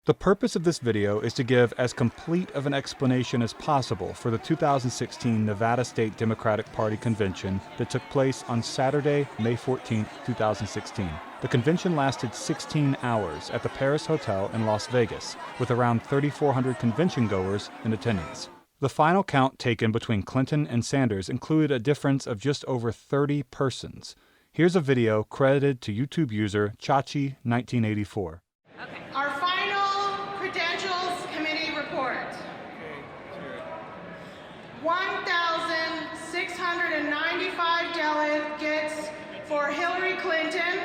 The purpose of this video is to give as complete of an explanation as possible for the 2016 Nevada State Democratic Party Convention that took place on Saturday, May 14, 2016. The convention lasted 16 hours at the Paris Hotel in Las Vegas, with around 3,400 convention goers in attendance. The final count taken between Clinton and Sanders included a difference of just over 30 persons. Here's a video credited to YouTube user Chachi1984. Our final Credentials Committee report. 1,695 delegates for Hillary Clinton.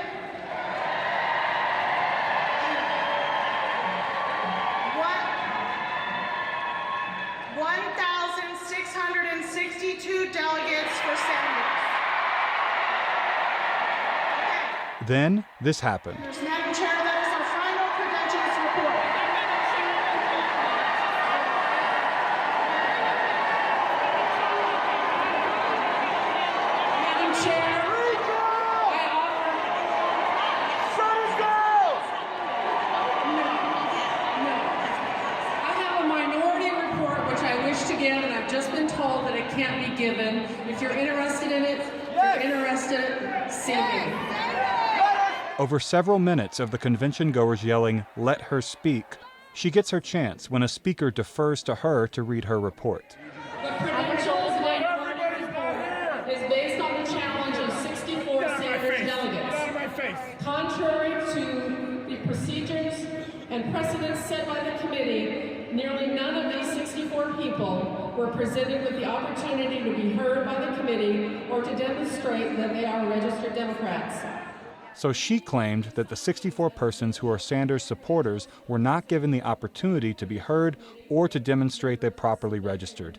1,662 delegates for Sanders. Then this happened. Madam Chair, that is our final credentials report. Madam Chair, I have a minority report which I wish to give, and I've just been told that it can't be given. If you're interested in it, see me. Over several minutes of the convention goers yelling, "Let her speak," she gets her chance when a speaker defers to her to read her report. The credentials minority report is based on the challenge of 64 Sanders delegates. Contrary to the procedures and precedents set by the committee, nearly none of these 64 people were presented with the opportunity to be heard by the committee or to demonstrate that they are registered Democrats. So she claimed that the 64 persons who are Sanders supporters were not given the opportunity to be heard or to demonstrate they properly registered.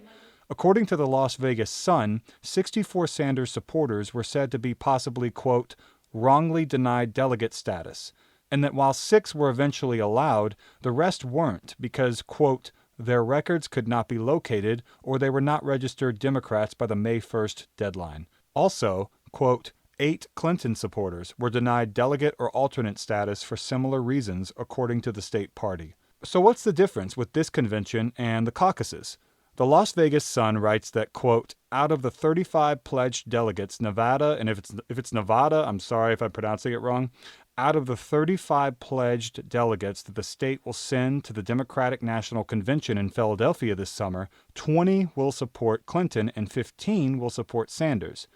According to the Las Vegas Sun, 64 Sanders supporters were said to be possibly, quote, wrongly denied delegate status, and that while 6 were eventually allowed, the rest weren't because, quote, their records could not be located or they were not registered Democrats by the May 1st deadline. Also, quote, 8 Clinton supporters were denied delegate or alternate status for similar reasons, according to the state party. So what's the difference with this convention and the caucuses? The Las Vegas Sun writes that, quote, out of the 35 pledged delegates, Nevada, and if it's Nevada, I'm sorry if I'm pronouncing it wrong, out of the 35 pledged delegates that the state will send to the Democratic National Convention in Philadelphia this summer, 20 will support Clinton and 15 will support Sanders.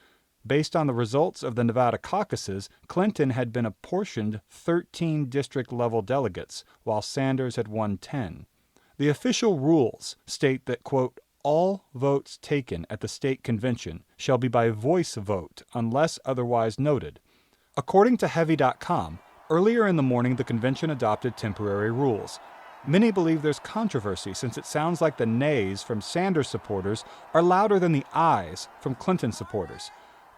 Based on the results of the Nevada caucuses, Clinton had been apportioned 13 district-level delegates, while Sanders had won 10. The official rules state that, quote, all votes taken at the state convention shall be by voice vote unless otherwise noted. According to Heavy.com, earlier in the morning the convention adopted temporary rules. Many believe there's controversy since it sounds like the nays from Sanders supporters are louder than the ayes from Clinton supporters.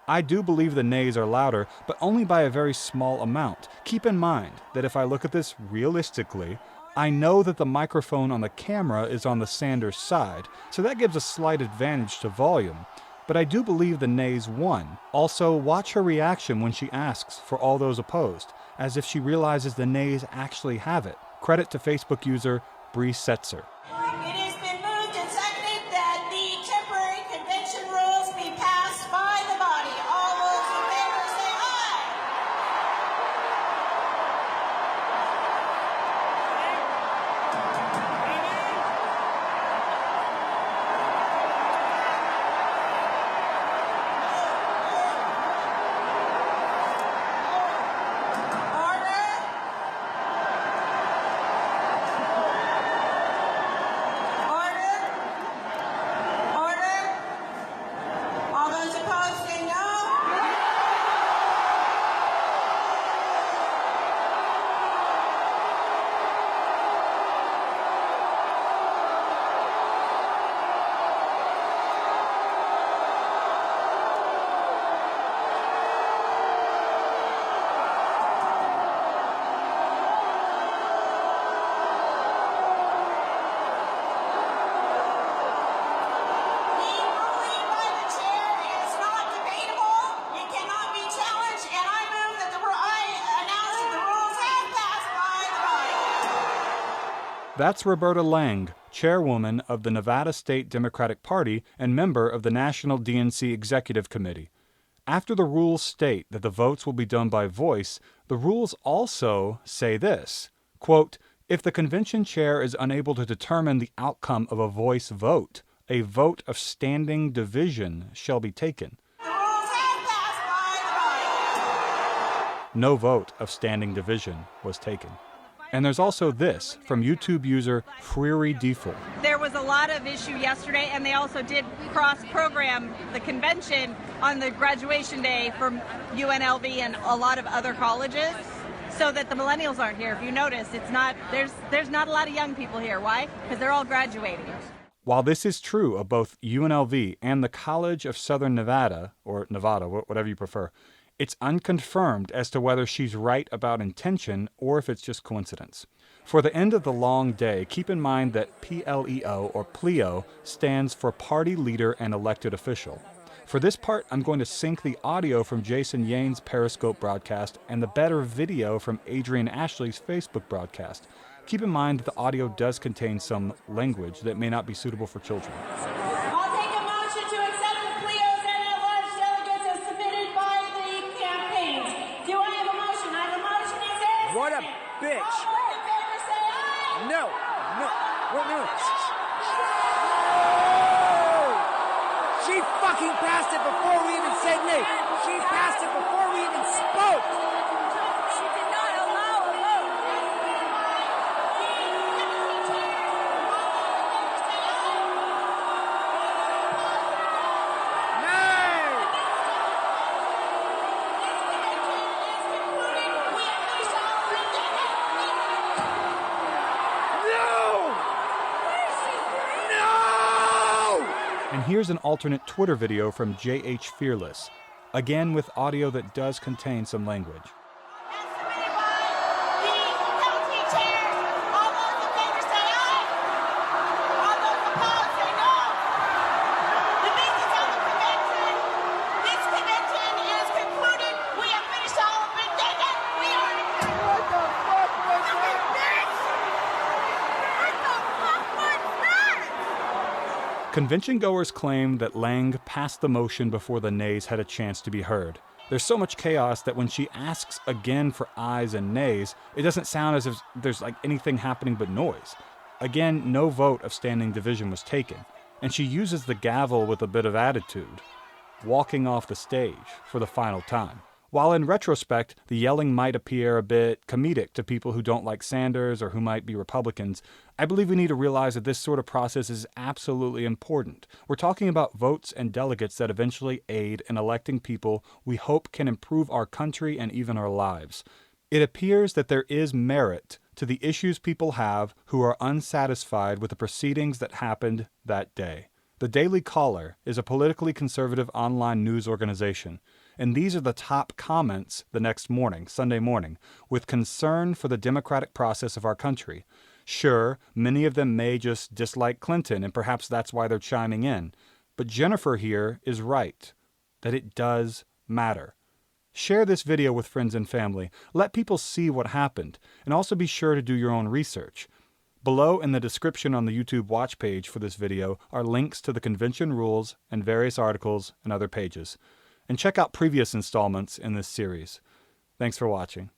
I do believe the nays are louder, but only by a very small amount. Keep in mind that if I look at this realistically, I know that the microphone on the camera is on the Sanders side, so that gives a slight advantage to volume. But I do believe the nays won. Also, watch her reaction when she asks for all those opposed, as if she realizes the nays actually have it. Credit to Facebook user Bree Setzer. It has been moved and seconded that the temporary convention rules be passed by the body. All those in favor say aye. Order. That's Roberta Lang, chairwoman of the Nevada State Democratic Party and member of the National DNC Executive Committee. After the rules state that the votes will be done by voice, the rules also say this, quote, if the convention chair is unable to determine the outcome of a voice vote, a vote of standing division shall be taken. The rules have passed by the body. No vote of standing division was taken. And there's also this from YouTube user Freery Default. There was a lot of issue yesterday, and they also did cross-program the convention on the graduation day from UNLV and a lot of other colleges, so that the millennials aren't here. If you notice, there's not a lot of young people here. Why? Because they're all graduating. While this is true of both UNLV and the College of Southern Nevada, or Nevada, whatever you prefer, it's unconfirmed as to whether she's right about intention or if it's just coincidence. For the end of the long day, keep in mind that PLEO, or PLEO, stands for Party Leader and Elected Official. For this part, I'm going to sync the audio from Jason Yane's Periscope broadcast and the better video from Adrian Ashley's Facebook broadcast. Keep in mind that the audio does contain some language that may not be suitable for children. I'll take a motion to accept the PLEOs and at-large delegates as submitted by the campaigns. Do I have a motion? I have a motion. Is there a What a second? bitch. All those in favor say aye. No. No. She fucking passed it before we even said nay. She passed it before we even spoke. She did not allow a vote. Nay. No. No. And here's an alternate Twitter video from JH Fearless, again with audio that does contain some language. As submitted by the county chairs. All those in favor say aye. All those opposed say no. The business of the convention. This convention is concluded. We have finished all of it. We are adjourned. What the fuck was Look that? at this. What the fuck was that? Convention goers claim that Lang passed the motion before the nays had a chance to be heard. There's so much chaos that when she asks again for ayes and nays, it doesn't sound as if there's like anything happening but noise. Again, no vote of standing division was taken, and she uses the gavel with a bit of attitude, walking off the stage for the final time. While in retrospect, the yelling might appear a bit comedic to people who don't like Sanders or who might be Republicans, I believe we need to realize that this sort of process is absolutely important. We're talking about votes and delegates that eventually aid in electing people we hope can improve our country and even our lives. It appears that there is merit to the issues people have who are unsatisfied with the proceedings that happened that day. The Daily Caller is a politically conservative online news organization, and these are the top comments the next morning, Sunday morning, with concern for the democratic process of our country. Sure, many of them may just dislike Clinton, and perhaps that's why they're chiming in. But Jennifer here is right, that it does matter. Share this video with friends and family. Let people see what happened, and also be sure to do your own research. Below in the description on the YouTube watch page for this video are links to the convention rules and various articles and other pages. And check out previous installments in this series. Thanks for watching.